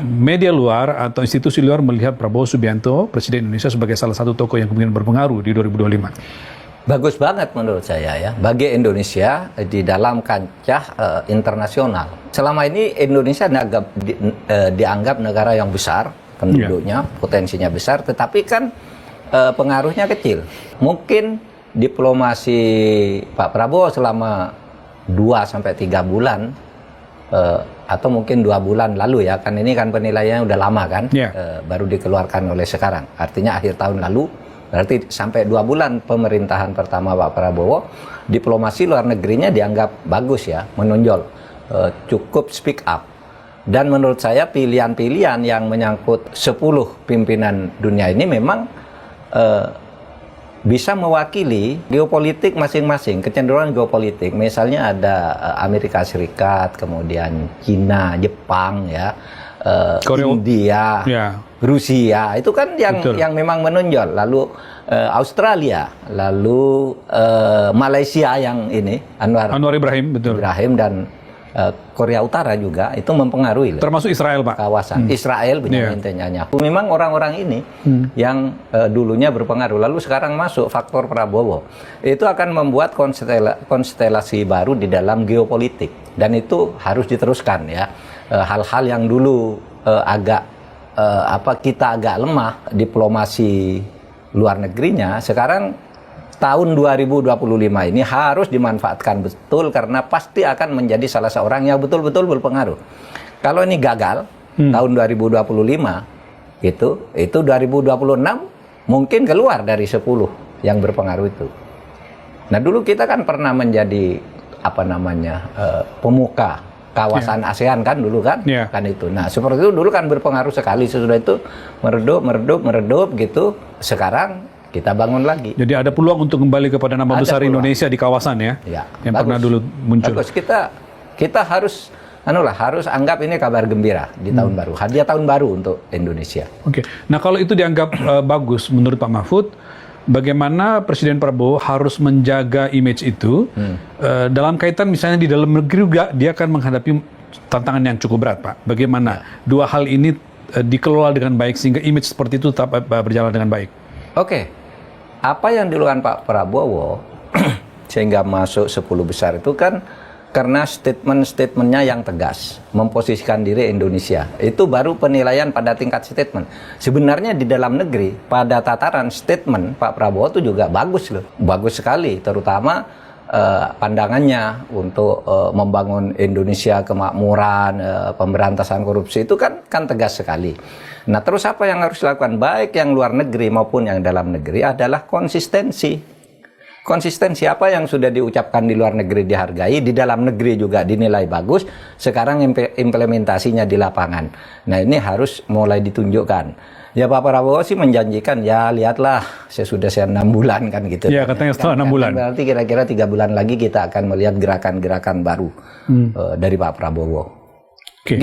media luar atau institusi luar melihat Prabowo Subianto, Presiden Indonesia, sebagai salah satu tokoh yang kemudian berpengaruh di 2025? Bagus banget menurut saya ya, bagi Indonesia di dalam kancah internasional. Selama ini Indonesia dianggap negara yang besar, penduduknya, potensinya besar, tetapi kan pengaruhnya kecil. Mungkin diplomasi Pak Prabowo selama 2-3 bulan, atau mungkin 2 bulan lalu ya, kan ini kan penilaiannya udah lama kan, baru dikeluarkan oleh sekarang. Artinya akhir tahun lalu, berarti sampai 2 bulan pemerintahan pertama Pak Prabowo, diplomasi luar negerinya dianggap bagus ya, menonjol, cukup speak up. Dan menurut saya pilihan-pilihan yang menyangkut 10 pimpinan dunia ini memang bisa mewakili geopolitik masing-masing, kecenderungan geopolitik. Misalnya ada Amerika Serikat, kemudian Cina, Jepang, ya, India, Rusia, itu kan yang memang menonjol. Lalu Australia, lalu Malaysia yang ini Anwar Ibrahim, dan Korea Utara juga itu mempengaruhi. Termasuk Israel, Pak. Kawasan Israel, Benyamin Netanyahu. Memang orang-orang ini yang dulunya berpengaruh, lalu sekarang masuk faktor Prabowo. Itu akan membuat konstelasi baru di dalam geopolitik, dan itu harus diteruskan ya. Hal-hal yang dulu kita agak lemah diplomasi luar negerinya, sekarang tahun 2025 ini harus dimanfaatkan betul, karena pasti akan menjadi salah seorang yang betul-betul berpengaruh. Kalau ini gagal tahun 2025, itu 2026 mungkin keluar dari 10 yang berpengaruh itu. Nah, dulu kita kan pernah menjadi pemuka kawasan ASEAN kan dulu kan, kan itu. Nah, seperti itu dulu kan berpengaruh sekali. Sesudah itu meredup gitu. Sekarang kita bangun lagi. Jadi ada peluang untuk kembali kepada nama besar Indonesia di kawasan ya, yang pernah dulu muncul. Bagus. Kita harus anggap ini kabar gembira di tahun baru, hadiah tahun baru untuk Indonesia. Oke. Nah, kalau itu dianggap bagus menurut Pak Mahfud, bagaimana Presiden Prabowo harus menjaga image itu dalam kaitan misalnya di dalam negeri juga dia akan menghadapi tantangan yang cukup berat, Pak. Bagaimana dua hal ini dikelola dengan baik sehingga image seperti itu tetap berjalan dengan baik? Oke. Apa yang dilakukan Pak Prabowo sehingga masuk 10 besar itu kan karena statement-statementnya yang tegas, memposisikan diri Indonesia. Itu baru penilaian pada tingkat statement. Sebenarnya di dalam negeri, pada tataran statement, Pak Prabowo itu juga bagus loh. Bagus sekali, terutama pandangannya untuk membangun Indonesia kemakmuran, pemberantasan korupsi itu kan tegas sekali. Nah, terus apa yang harus dilakukan baik yang luar negeri maupun yang dalam negeri adalah konsistensi. Konsistensi apa yang sudah diucapkan di luar negeri dihargai, di dalam negeri juga dinilai bagus, sekarang implementasinya di lapangan. Nah, ini harus mulai ditunjukkan. Ya, Pak Prabowo sih menjanjikan, ya lihatlah sesudah 6 bulan kan gitu. Ya, katanya setelah 6 bulan. Berarti kira-kira 3 bulan lagi kita akan melihat gerakan-gerakan baru dari Pak Prabowo. Gitu.